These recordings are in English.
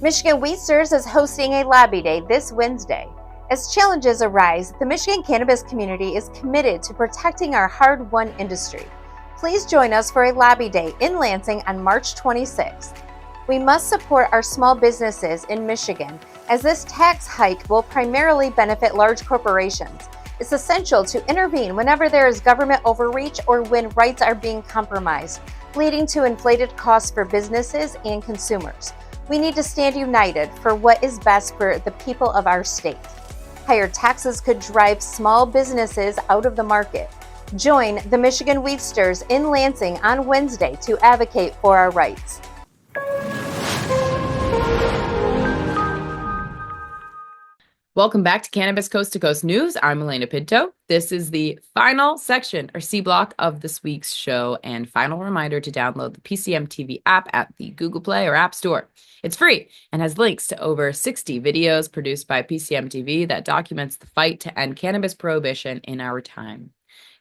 Michigan Weedsters is hosting a lobby day this Wednesday. As challenges arise, the Michigan cannabis community is committed to protecting our hard-won industry. Please join us for a lobby day in Lansing on March 26th. We must support our small businesses in Michigan, as this tax hike will primarily benefit large corporations. It's essential to intervene whenever there is government overreach or when rights are being compromised, leading to inflated costs for businesses and consumers. We need to stand united for what is best for the people of our state. Higher taxes could drive small businesses out of the market. Join the Michigan Weedsters in Lansing on Wednesday to advocate for our rights. Welcome back to Cannabis Coast to Coast News. I'm Alaina Pinto. This is the final section, or C block, of this week's show, and final reminder to download the PCM TV app at the Google Play or App Store. It's free and has links to over 60 videos produced by PCM TV that documents the fight to end cannabis prohibition in our time.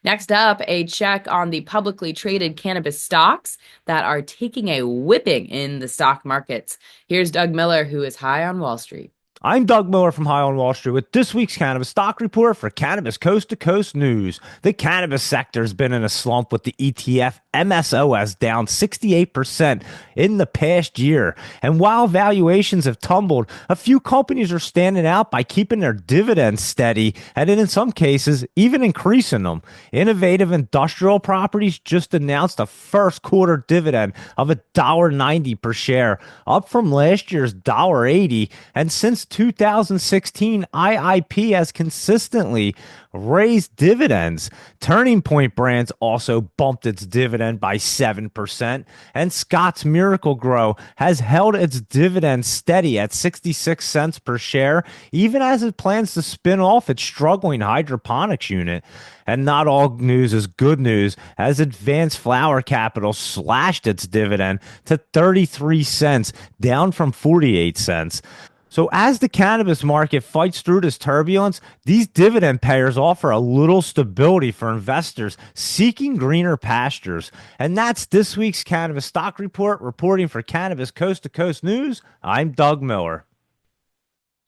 Next up, a check on the publicly traded cannabis stocks that are taking a whipping in the stock markets. Here's Doug Miller, who is high on Wall Street. I'm Doug Miller from High on Wall Street with this week's Cannabis Stock Report for Cannabis Coast to Coast News. The cannabis sector has been in a slump with the ETF MSOS down 68% in the past year. And while valuations have tumbled, a few companies are standing out by keeping their dividends steady and in some cases even increasing them. Innovative Industrial Properties just announced a first quarter dividend of $1.90 per share, up from last year's $1.80. And since 2016, IIP has consistently raised dividends. Turning Point Brands also bumped its dividend by 7%, and Scott's Miracle-Gro has held its dividend steady at 66 cents per share, even as it plans to spin off its struggling hydroponics unit. And not all news is good news, as Advanced Flower Capital slashed its dividend to 33 cents, down from 48 cents. So as the cannabis market fights through this turbulence, these dividend payers offer a little stability for investors seeking greener pastures. And that's this week's Cannabis Stock Report. Reporting for Cannabis Coast to Coast News, I'm Doug Miller.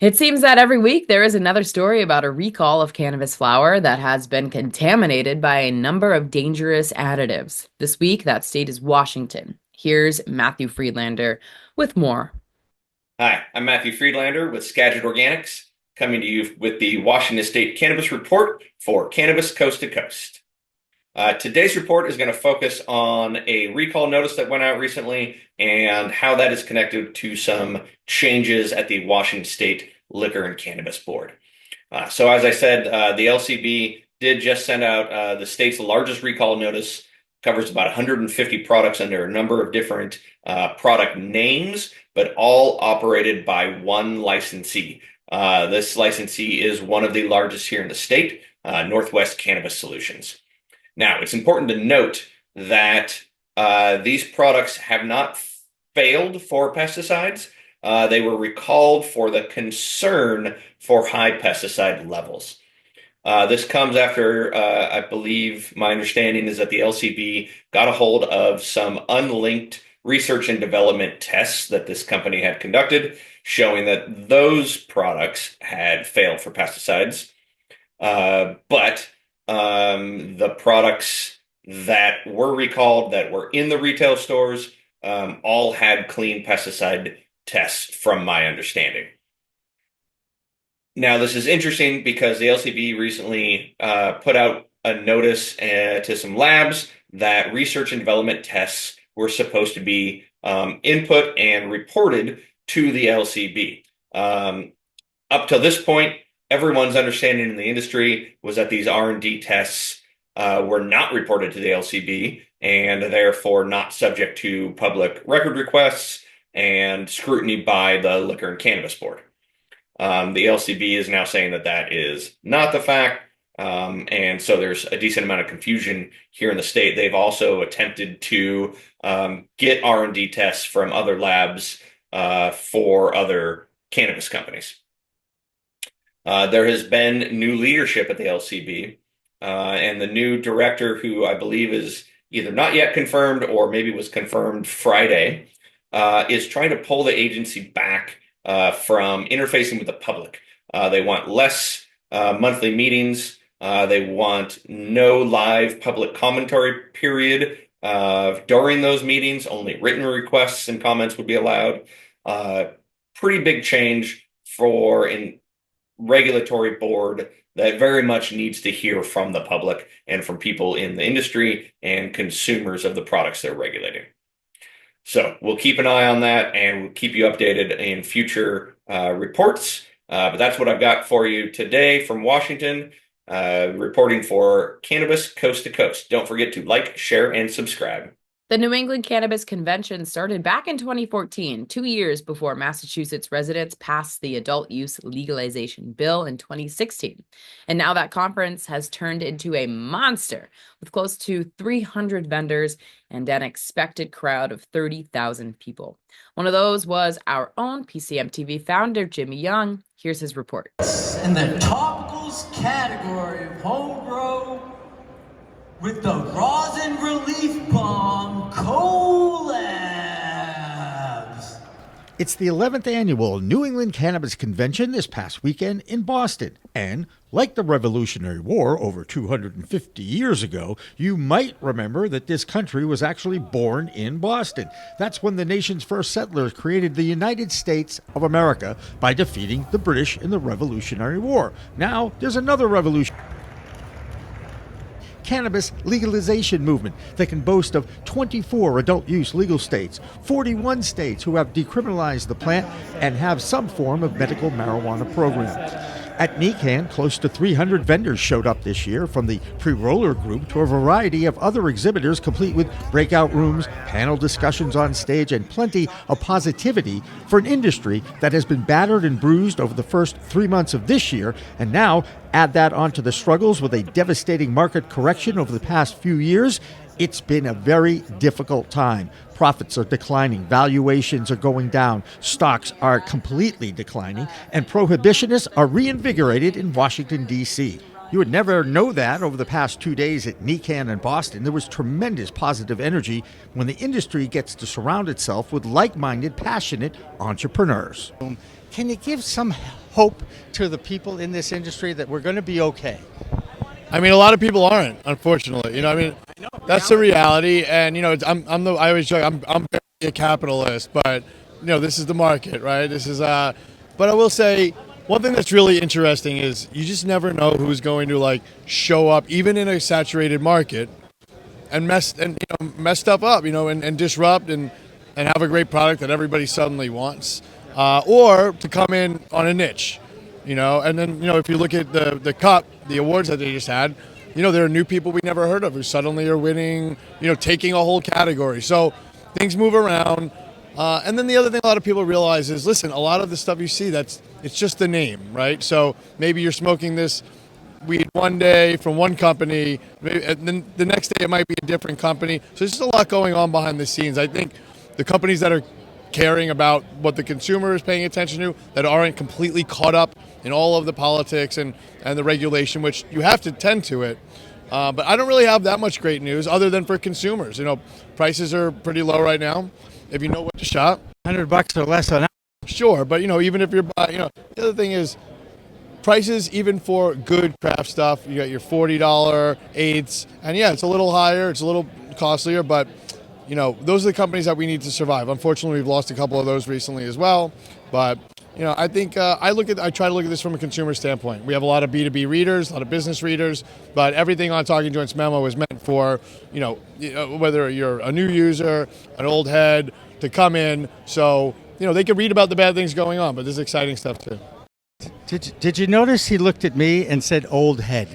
It seems that every week there is another story about a recall of cannabis flower that has been contaminated by a number of dangerous additives. This week, that state is Washington. Here's Matthew Friedlander with more. Hi, I'm Matthew Friedlander with Skagit Organics, coming to you with the Washington State Cannabis Report for Cannabis Coast to Coast. Today's report is going to focus on a recall notice that went out recently and how that is connected to some changes at the Washington State Liquor and Cannabis Board. So as I said, the LCB did just send out the state's largest recall notice, covers about 150 products under a number of different product names, but all operated by one licensee. This licensee is one of the largest here in the state, Northwest Cannabis Solutions. Now, it's important to note that these products have not failed for pesticides. They were recalled for the concern for high pesticide levels. This comes after, I believe, my understanding is that the LCB got a hold of some unlinked research and development tests that this company had conducted, showing that those products had failed for pesticides. But the products that were recalled, that were in the retail stores, all had clean pesticide tests, from my understanding. Now, this is interesting because the LCB recently put out a notice to some labs that research and development tests were supposed to be input and reported to the LCB. Up to this point, everyone's understanding in the industry was that these R&D tests were not reported to the LCB and therefore not subject to public record requests and scrutiny by the Liquor and Cannabis Board. The LCB is now saying that that is not the fact, and so there's a decent amount of confusion here in the state. They've also attempted to get R&D tests from other labs for other cannabis companies. There has been new leadership at the LCB, and the new director, who I believe is either not yet confirmed or maybe was confirmed Friday, is trying to pull the agency back from interfacing with the public. They want less monthly meetings. They want no live public commentary period during those meetings. Only written requests and comments would be allowed. Pretty big change for a regulatory board that very much needs to hear from the public and from people in the industry and consumers of the products they're regulating. So we'll keep an eye on that and we'll keep you updated in future reports. But that's what I've got for you today from Washington, reporting for Cannabis Coast to Coast. Don't forget to like, share, and subscribe. The New England Cannabis Convention started back in 2014, 2 years before Massachusetts residents passed the adult use legalization bill in 2016. And now that conference has turned into a monster with close to 300 vendors and an expected crowd of 30,000 people. One of those was our own PCM TV founder, Jimmy Young. Here's his report. In the topicals category of homegrown, with the rosin relief balm collabs. It's the 11th annual New England Cannabis Convention this past weekend in Boston. And like the Revolutionary War over 250 years ago, you might remember that this country was actually born in Boston. That's when the nation's first settlers created the United States of America by defeating the British in the Revolutionary War. Now there's another revolution. Cannabis legalization movement that can boast of 24 adult use legal states, 41 states who have decriminalized the plant and have some form of medical marijuana program. At NECANN, close to 300 vendors showed up this year, from the pre-roller group to a variety of other exhibitors, complete with breakout rooms, panel discussions on stage, and plenty of positivity for an industry that has been battered and bruised over the first 3 months of this year. And now add that onto the struggles with a devastating market correction over the past few years. It's been a very difficult time. Profits are declining, valuations are going down, stocks are completely declining, and prohibitionists are reinvigorated in Washington, D.C. You would never know that over the past 2 days at NECANN in Boston. There was tremendous positive energy when the industry gets to surround itself with like-minded, passionate entrepreneurs. Can you give some hope to the people in this industry that we're going to be okay? I mean, a lot of people aren't, unfortunately. That's the reality. And I always joke, I'm a capitalist, but this is the market, right? But I will say, one thing that's really interesting is you just never know who's going to show up, even in a saturated market, and mess stuff up, and disrupt and have a great product that everybody suddenly wants, or to come in on a niche. And then, if you look at the cup, the awards that they just had, there are new people we never heard of who suddenly are winning, taking a whole category. So things move around. And then the other thing a lot of people realize is, listen, a lot of the stuff you see, it's just the name, right? So maybe you're smoking this weed one day from one company, and then the next day it might be a different company. So there's just a lot going on behind the scenes. I think the companies that are caring about what the consumer is paying attention to, that aren't completely caught up in all of the politics and the regulation, which you have to tend to it. But I don't really have that much great news other than for consumers. Prices are pretty low right now. If you know what to shop, $100 or less on. Sure, but even if you're buying, the other thing is prices even for good craft stuff. You got your $40 eighths, and yeah, it's a little higher, it's a little costlier, but those are the companies that we need to survive. Unfortunately, we've lost a couple of those recently as well. But I think I try to look at this from a consumer standpoint. We have a lot of B2B readers, a lot of business readers, but everything on Talking Joints Memo is meant for whether you're a new user, an old head, to come in. So they can read about the bad things going on, but there's exciting stuff too. Did you notice he looked at me and said old head?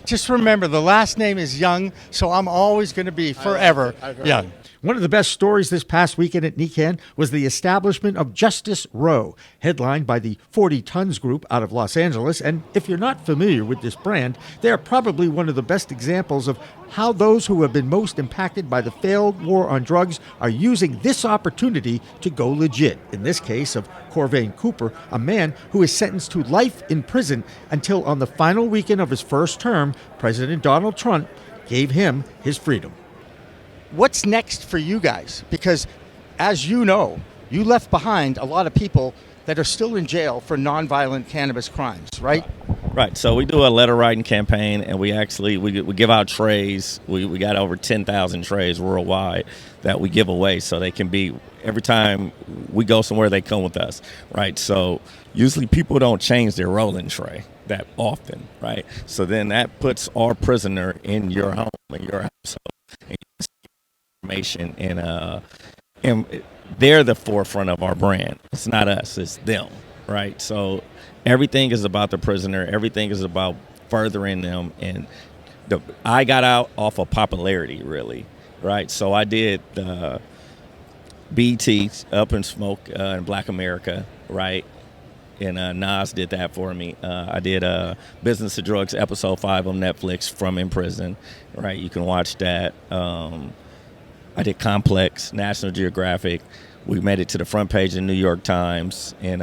Just remember, the last name is Young, so I'm always going to be forever young. One of the best stories this past weekend at NECANN was the establishment of Justice Row, headlined by the 40 Tons Group out of Los Angeles. And if you're not familiar with this brand, they are probably one of the best examples of how those who have been most impacted by the failed war on drugs are using this opportunity to go legit. In this case of Corvain Cooper, a man who is sentenced to life in prison until on the final weekend of his first term, President Donald Trump gave him his freedom. What's next for you guys? Because, as you know, you left behind a lot of people that are still in jail for nonviolent cannabis crimes, right? Right. So we do a letter writing campaign, and we give out trays. We got over 10,000 trays worldwide that we give away, so they can be, every time we go somewhere, they come with us, right? So usually people don't change their rolling tray that often, right? So then that puts our prisoner in your home, in your household, and you see information, and they're the forefront of our brand. It's not us, it's them, right? So everything is about the prisoner. Everything is about furthering them. And I got out off of popularity, really, right? So I did BT, Up in Smoke, in Black America, right? And Nas did that for me. I did Business of Drugs, episode 5 on Netflix, From in Prison, right? You can watch that. I did Complex, National Geographic. We made it to the front page of New York Times. And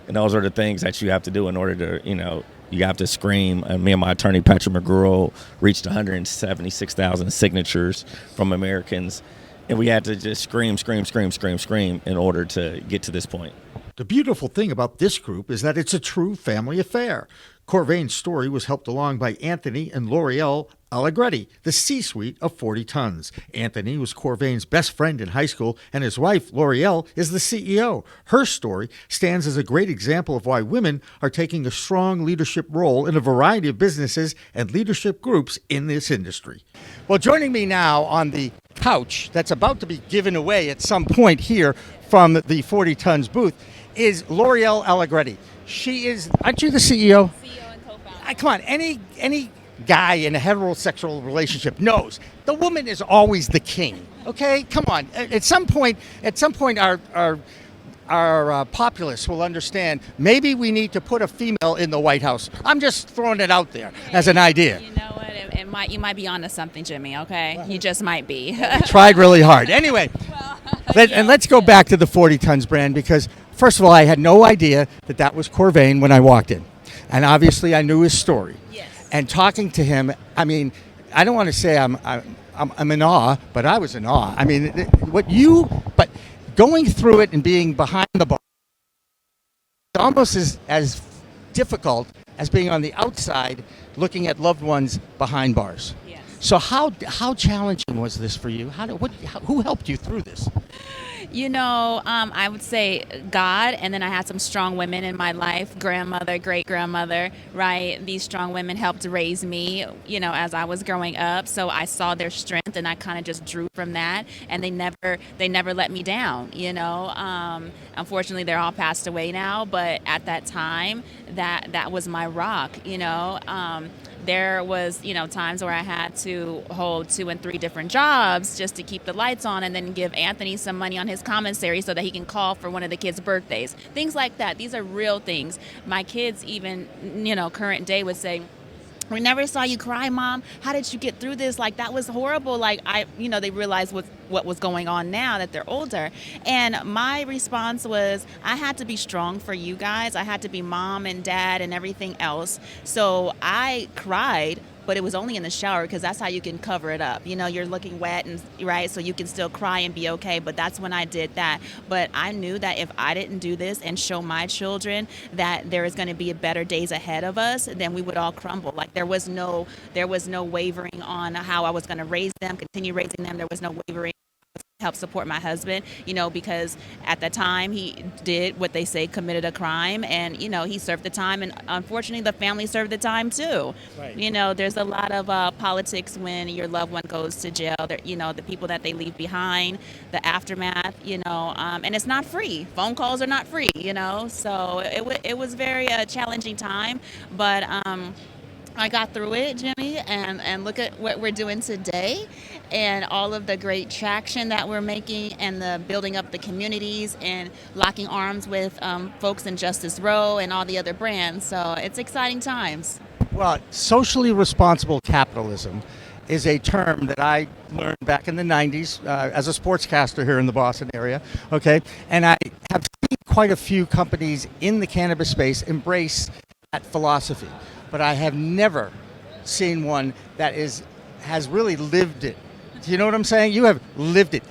those are the things that you have to do in order to, you have to scream. And me and my attorney, Patrick McGruel, reached 176,000 signatures from Americans. And we had to just scream in order to get to this point. The beautiful thing about this group is that it's a true family affair. Corvain's story was helped along by Anthony and Loriel Alegrete, the C-suite of 40 Tons. Anthony was Corvain's best friend in high school, and his wife, Loriel, is the CEO. Her story stands as a great example of why women are taking a strong leadership role in a variety of businesses and leadership groups in this industry. Well, joining me now on the couch that's about to be given away at some point here from the 40 Tons booth is Loriel Alegrete. She is, aren't you the CEO? CEO and co-founder. Come on, any guy in a heterosexual relationship knows the woman is always the king. Okay, come on. At some point, our populace will understand. Maybe we need to put a female in the White House. I'm just throwing it out there as an idea. You know what? You might be onto something, Jimmy. Okay, you just might be. Tried really hard. Anyway, let's go back to the 40 Tons brand, because first of all, I had no idea that was Corvain when I walked in, and obviously I knew his story. Yes. And talking to him, I mean, I don't want to say I'm in awe, but I was in awe. I mean, but going through it and being behind the bar, it's almost as difficult as being on the outside looking at loved ones behind bars. Yes. So how challenging was this for you? Who helped you through this? I would say God, and then I had some strong women in my life, grandmother, great-grandmother, right? These strong women helped raise me, as I was growing up. So I saw their strength, and I kind of just drew from that, and they never let me down, Unfortunately, they're all passed away now, but at that time, that was my rock, There was, times where I had to hold 2 and 3 different jobs just to keep the lights on, and then give Anthony some money on his commissary so that he can call for one of the kids' birthdays. Things like that. These are real things. My kids even, current day would say, "We never saw you cry, Mom. How did you get through this? Like, that was horrible." Like, they realized what was going on now that they're older. And my response was, I had to be strong for you guys. I had to be mom and dad and everything else. So I cried, but it was only in the shower, because that's how you can cover it up. You're looking wet, and right, so you can still cry and be okay. But that's when I did that. But I knew that if I didn't do this and show my children that there is going to be better days ahead of us, then we would all crumble. Like, there was no wavering on how I was going to raise them, continue raising them. There was no wavering. Help support my husband, because at the time he did what they say, committed a crime, and he served the time, and unfortunately the family served the time too. Right. There's a lot of politics when your loved one goes to jail. The people that they leave behind, the aftermath, and it's not free. Phone calls are not free, so it was very challenging time, but I got through it, Jimmy, and look at what we're doing today, and all of the great traction that we're making, and the building up the communities, and locking arms with folks in Justice Row and all the other brands. So it's exciting times. Well, socially responsible capitalism is a term that I learned back in the 90s as a sportscaster here in the Boston area, okay? And I have seen quite a few companies in the cannabis space embrace that philosophy. But I have never seen one that has really lived it Do you know what I'm saying? You have lived it.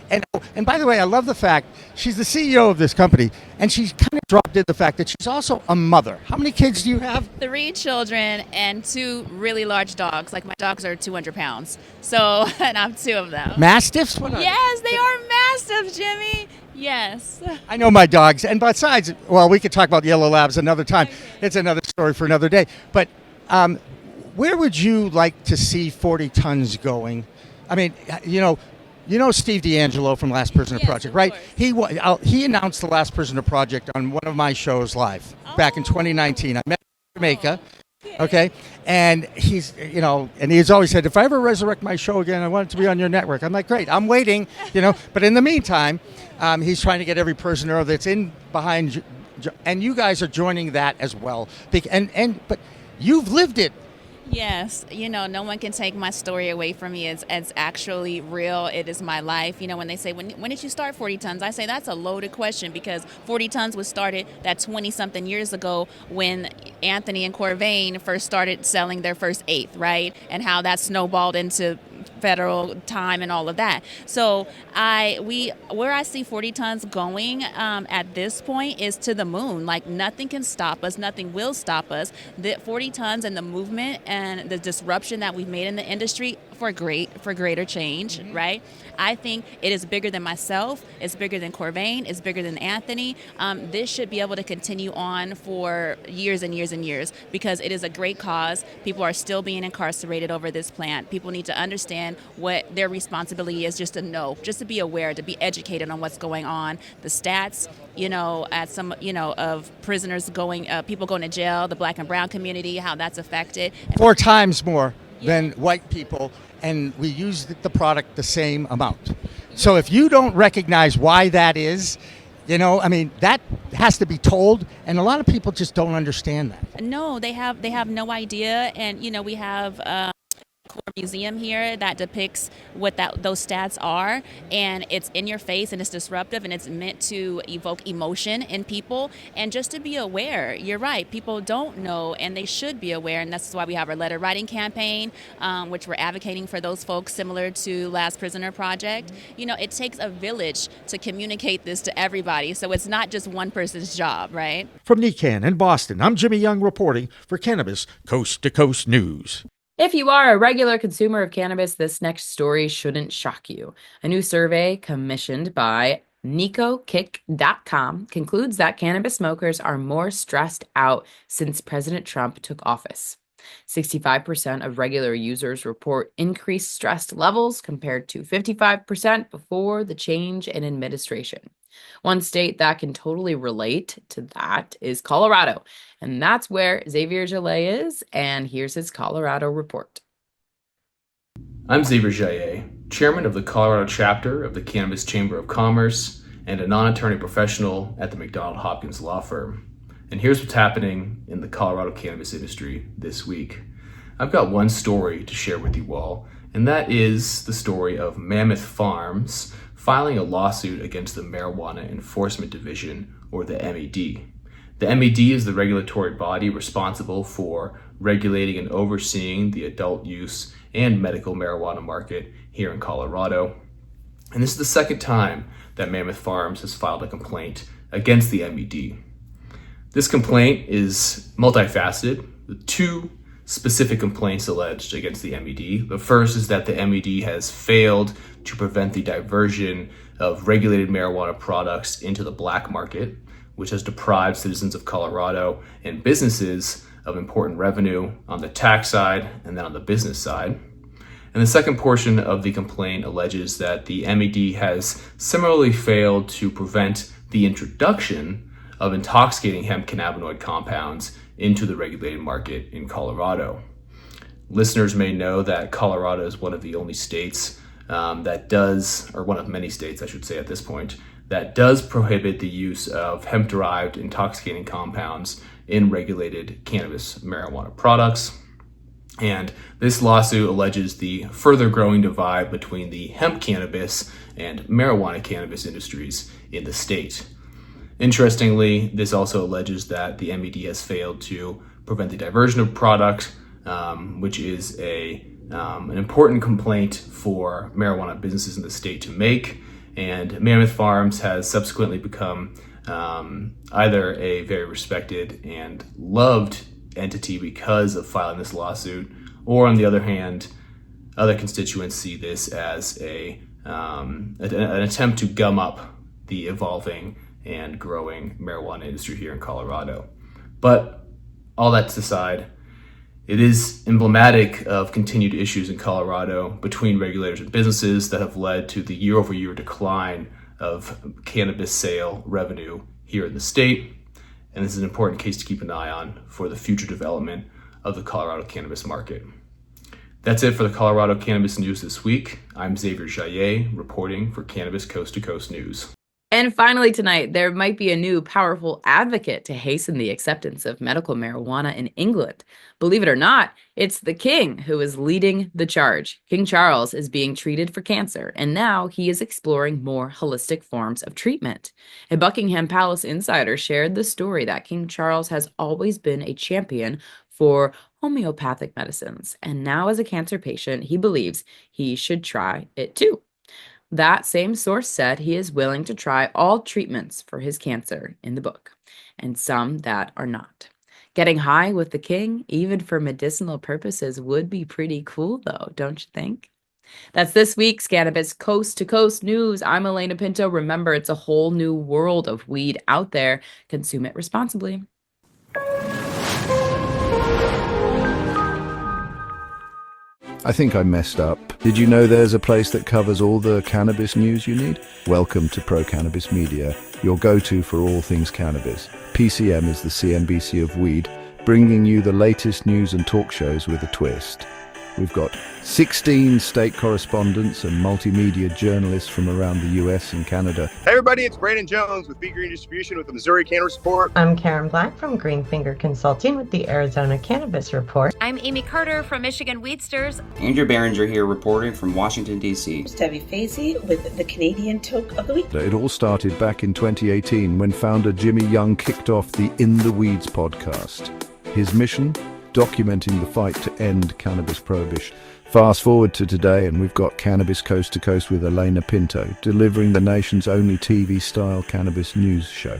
And by the way, I love the fact she's the CEO of this company, and she's kind of dropped in the fact that she's also a mother. How many kids do you have? 3 children and 2 really large dogs. Like my dogs are 200 pounds. So, and I have 2 of them. Mastiffs? What are Yes, they are mastiffs, Jimmy. Yes. I know my dogs. And besides, well, we could talk about yellow labs another time. It's another story for another day. But where would you like to see 40 tons going? I mean, you know Steve D'Angelo from Last Prisoner Project, right? He announced the Last Prisoner Project on one of my shows live back in 2019. I met him in Jamaica, okay? And he's always said, if I ever resurrect my show again, I want it to be on your network. I'm like, great, I'm waiting, But in the meantime, he's trying to get every prisoner that's in behind, and you guys are joining that as well. But you've lived it. Yes, no one can take my story away from me. It's actually real. It is my life. When they say, when did you start 40 tons? I say that's a loaded question because 40 tons was started that 20-something years ago when Anthony and Corvain first started selling their first eighth, right? And how that snowballed into federal time and all of that. So where I see 40 tons going at this point is to the moon. Like nothing can stop us. Nothing will stop us. The 40 tons and the movement and the disruption that we've made in the industry for greater change, right? I think it is bigger than myself. It's bigger than Corvain. It's bigger than Anthony. This should be able to continue on for years and years and years because it is a great cause. People are still being incarcerated over this plant. People need to understand what their responsibility is, just to know, just to be aware, to be educated on what's going on. The stats, at some, of prisoners people going to jail, the black and brown community, how that's affected. 4 times more than white people, and we use the product the same amount. So if you don't recognize why that is, that has to be told, and a lot of people just don't understand that. No, they have no idea, and we have core museum here that depicts what those stats are, and it's in your face and it's disruptive and it's meant to evoke emotion in people and just to be aware. You're right, people don't know and they should be aware, and that's why we have our letter writing campaign, which we're advocating for those folks similar to Last Prisoner Project. It takes a village to communicate this to everybody, so it's not just one person's job, right? From NECANN in Boston, I'm Jimmy Young reporting for Cannabis Coast to Coast News. If you are a regular consumer of cannabis, this next story shouldn't shock you. A new survey commissioned by NecoKick.com concludes that cannabis smokers are more stressed out since President Trump took office. 65% of regular users report increased stress levels compared to 55% before the change in administration. One state that can totally relate to that is Colorado, and that's where Xavier Gillet is, and here's his Colorado report. I'm Xavier Gillet, chairman of the Colorado chapter of the Cannabis Chamber of Commerce and a non-attorney professional at the McDonald Hopkins law firm. And here's what's happening in the Colorado cannabis industry this week. I've got one story to share with you all, and that is the story of Mammoth Farms filing a lawsuit against the Marijuana Enforcement Division, or the MED. The MED is the regulatory body responsible for regulating and overseeing the adult use and medical marijuana market here in Colorado. And this is the second time that Mammoth Farms has filed a complaint against the MED. This complaint is multifaceted, with 2 specific complaints alleged against the MED. The first is that the MED has failed to prevent the diversion of regulated marijuana products into the black market, which has deprived citizens of Colorado and businesses of important revenue on the tax side and then on the business side. And the second portion of the complaint alleges that the MED has similarly failed to prevent the introduction of intoxicating hemp cannabinoid compounds into the regulated market in Colorado. Listeners may know that Colorado is one of the only states one of many states, I should say at this point, that does prohibit the use of hemp-derived intoxicating compounds in regulated cannabis marijuana products. And this lawsuit alleges the further growing divide between the hemp cannabis and marijuana cannabis industries in the state. Interestingly, this also alleges that the MED has failed to prevent the diversion of product, which is a an important complaint for marijuana businesses in the state to make, and Mammoth Farms has subsequently become either a very respected and loved entity because of filing this lawsuit, or on the other hand, other constituents see this as an attempt to gum up the evolving and growing marijuana industry here in Colorado. But all that aside, it is emblematic of continued issues in Colorado between regulators and businesses that have led to the year-over-year decline of cannabis sale revenue here in the state. And this is an important case to keep an eye on for the future development of the Colorado cannabis market. That's it for the Colorado Cannabis News this week. I'm Xavier Jaillet, reporting for Cannabis Coast to Coast News. And finally tonight, there might be a new powerful advocate to hasten the acceptance of medical marijuana in England. Believe it or not, it's the King who is leading the charge. King Charles is being treated for cancer, and now he is exploring more holistic forms of treatment. A Buckingham Palace insider shared the story that King Charles has always been a champion for homeopathic medicines, and now as a cancer patient, he believes he should try it too. That same source said he is willing to try all treatments for his cancer in the book, and some that are not. Getting high with the king, even for medicinal purposes, would be pretty cool, though, don't you think? That's this week's Cannabis Coast to Coast News. I'm Alaina Pinto. Remember, it's a whole new world of weed out there. Consume it responsibly. I think I messed up. Did you know there's a place that covers all the cannabis news you need? Welcome to Cannabis Media, your go-to for all things cannabis. PCM is the CNBC of weed, bringing you the latest news and talk shows with a twist. We've got 16 state correspondents and multimedia journalists from around the US and Canada. Hey everybody, it's Brandon Jones with Big Green Distribution with the Missouri Cannabis Report. I'm Karen Black from Greenfinger Consulting with the Arizona Cannabis Report. I'm Amie Carter from Michigan Weedsters. Andrew Behringer here reporting from Washington, D.C. Debbie Fazy with the Canadian Toke of the Week. It all started back in 2018 when founder Jimmy Young kicked off the In the Weeds podcast. His mission? Documenting the fight to end cannabis prohibition. Fast forward to today and we've got Cannabis Coast to Coast with Alaina Pinto, delivering the nation's only TV-style cannabis news show.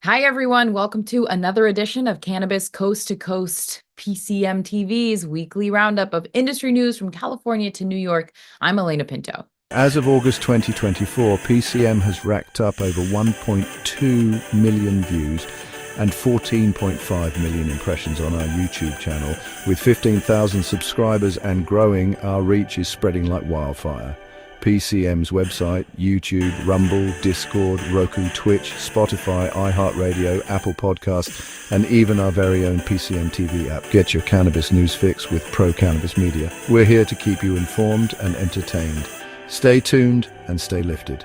Hi, everyone. Welcome to another edition of Cannabis Coast to Coast, PCM TV's weekly roundup of industry news from California to New York. I'm Alaina Pinto. As of August 2024, PCM has racked up over 1.2 million views and 14.5 million impressions on our YouTube channel. With 15,000 subscribers and growing, our reach is spreading like wildfire. PCM's website, YouTube, Rumble, Discord, Roku, Twitch, Spotify, iHeartRadio, Apple Podcasts, and even our very own PCM TV app. Get your cannabis news fix with Cannabis Media. We're here to keep you informed and entertained. Stay tuned and stay lifted.